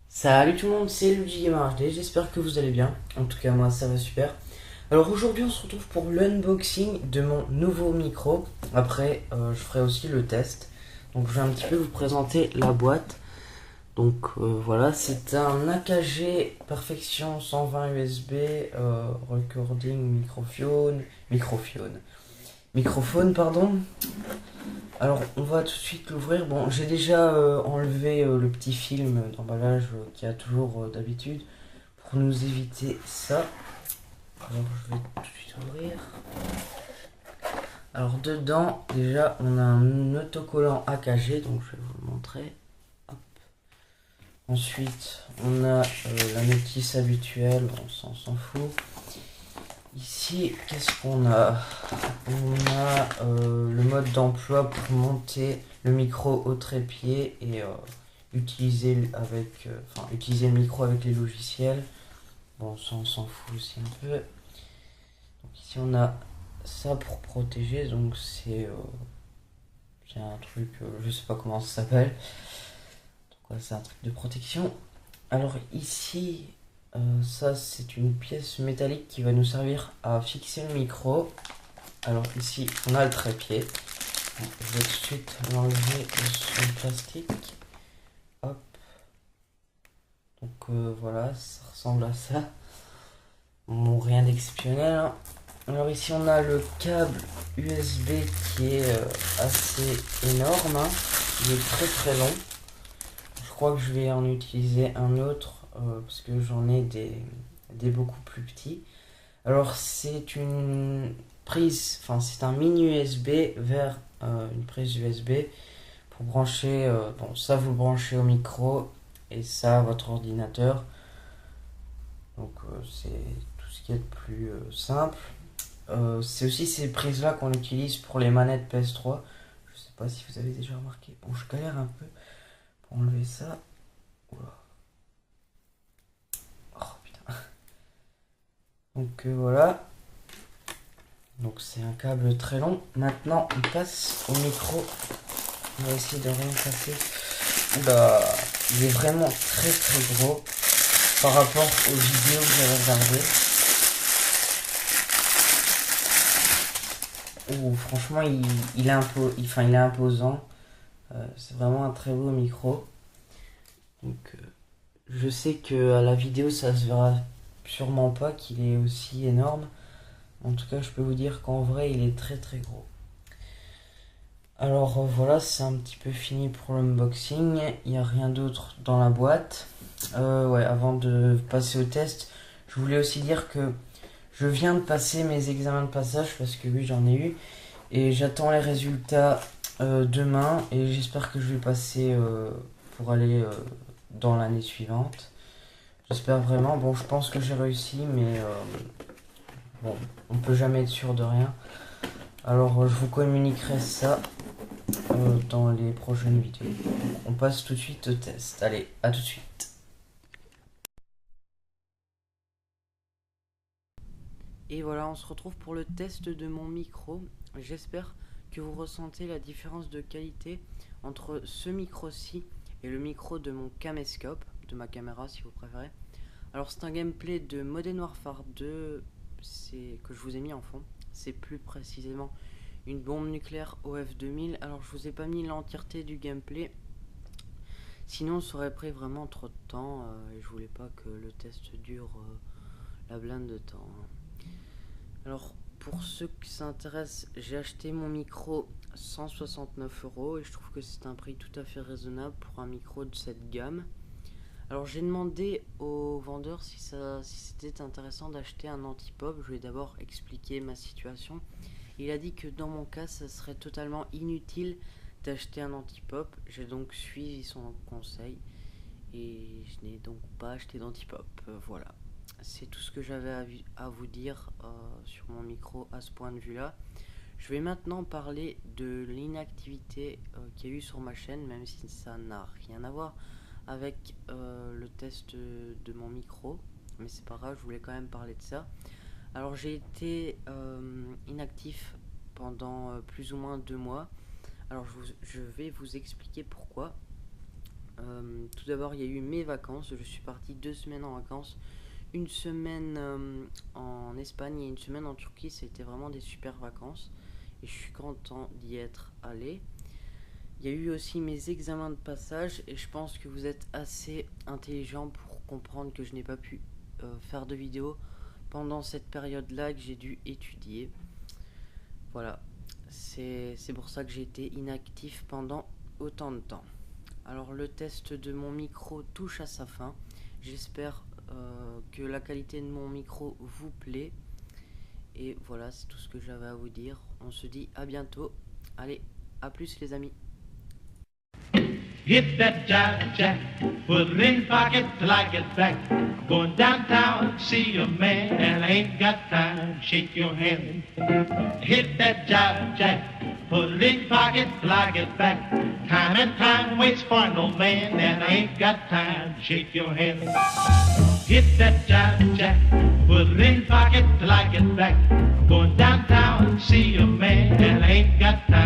Salut tout le monde, c'est Luigi Gamer HD, j'espère que vous allez bien. En tout cas moi ça va super. Alors aujourd'hui on se retrouve pour l'unboxing de mon nouveau micro. Après je ferai aussi le test. Donc je vais un petit peu vous présenter la boîte. Donc voilà, c'est un AKG Perfection 120 USB recording microphone pardon. Alors on va tout de suite l'ouvrir. Bon, j'ai déjà enlevé le petit film d'emballage qu'il y a toujours d'habitude pour nous éviter ça. Alors je vais tout de suite ouvrir. Alors dedans déjà on a un autocollant AKG, donc je vais vous le montrer. Hop. Ensuite on a la notice habituelle, bon, on s'en fout. Ici, qu'est-ce qu'on a? On a le mode d'emploi pour monter le micro au trépied et utiliser le micro avec les logiciels. Bon, ça on s'en fout aussi un peu. Donc ici on a ça pour protéger, donc c'est un truc, je sais pas comment ça s'appelle. Donc ouais, c'est un truc de protection. Alors ici, ça c'est une pièce métallique qui va nous servir à fixer le micro. Alors ici on a le trépied. Bon, je vais tout de suite l'enlever de son plastique. Hop. Donc voilà, ça ressemble à ça. Bon, rien d'exceptionnel, hein. Alors ici on a le câble USB qui est assez énorme, hein. Il est très très long. Je crois que je vais en utiliser un autre parce que j'en ai des beaucoup plus petits. Alors c'est une prise, c'est un mini USB vers une prise USB pour brancher, bon ça vous le branchez au micro et ça à votre ordinateur. Donc c'est tout ce qui est de plus simple. C'est aussi ces prises là qu'on utilise pour les manettes PS3. Je sais pas si vous avez déjà remarqué. Bon, je galère un peu pour enlever ça. Oula. Oh putain. Donc voilà. Donc c'est un câble très long. Maintenant on passe au micro. On va essayer de rien casser. Oula, il est vraiment très très gros par rapport aux vidéos que j'avais regardées. Franchement il est imposant. C'est vraiment un très beau micro. Donc je sais que à la vidéo ça se verra sûrement pas qu'il est aussi énorme. En tout cas je peux vous dire qu'en vrai il est très très gros. Alors voilà, c'est un petit peu fini pour l'unboxing. Il n'y a rien d'autre dans la boîte. Ouais, avant de passer au test, je voulais aussi dire que je viens de passer mes examens de passage parce que oui j'en ai eu. Et j'attends les résultats demain et j'espère que je vais passer pour aller dans l'année suivante. J'espère vraiment. Bon, je pense que j'ai réussi, mais bon, on peut jamais être sûr de rien. Alors, je vous communiquerai ça dans les prochaines vidéos. On passe tout de suite au test. Allez, à tout de suite. Et voilà, on se retrouve pour le test de mon micro. J'espère que vous ressentez la différence de qualité entre ce micro-ci et le micro de mon caméscope, de ma caméra si vous préférez. Alors c'est un gameplay de Modern Warfare 2 que je vous ai mis en fond. C'est plus précisément une bombe nucléaire OF 2000. Alors je vous ai pas mis l'entièreté du gameplay, sinon ça aurait pris vraiment trop de temps et je voulais pas que le test dure la blinde de temps. Alors pour ceux qui s'intéressent, j'ai acheté mon micro 169 € et je trouve que c'est un prix tout à fait raisonnable pour un micro de cette gamme. Alors j'ai demandé au vendeur si c'était intéressant d'acheter un anti-pop. Je vais d'abord expliquer ma situation. Il a dit que dans mon cas ça serait totalement inutile d'acheter un anti-pop. J'ai donc suivi son conseil et je n'ai donc pas acheté d'anti-pop. Voilà. C'est tout ce que j'avais à vous dire sur mon micro à ce point de vue là. Je vais maintenant parler de l'inactivité qu'il y a eu sur ma chaîne, même si ça n'a rien à voir avec le test de mon micro, mais c'est pas grave, je voulais quand même parler de ça. Alors j'ai été inactif pendant plus ou moins 2 mois. Alors je vais vous expliquer pourquoi. Tout d'abord, il y a eu mes vacances. Je suis parti 2 semaines en vacances. Une semaine en Espagne et une semaine en Turquie. C'était vraiment des super vacances. Et je suis content d'y être allé. Il y a eu aussi mes examens de passage. Et je pense que vous êtes assez intelligent pour comprendre que je n'ai pas pu faire de vidéo pendant cette période-là, que j'ai dû étudier. Voilà. C'est pour ça que j'ai été inactif pendant autant de temps. Alors le test de mon micro touche à sa fin. J'espère que la qualité de mon micro vous plaît. Et voilà, c'est tout ce que j'avais à vous dire. On se dit à bientôt. Allez, à plus les amis. Hit that jive jack, put it in pocket till I get back. Going downtown to see a man and I ain't got time to shake your hand. Hit that jive jack, put it in pocket till I get back. Time and time waits for no man and I ain't got time to shake your hand. Hit that jive jack, put it in pocket till I get back. Going downtown to see a man and I ain't got time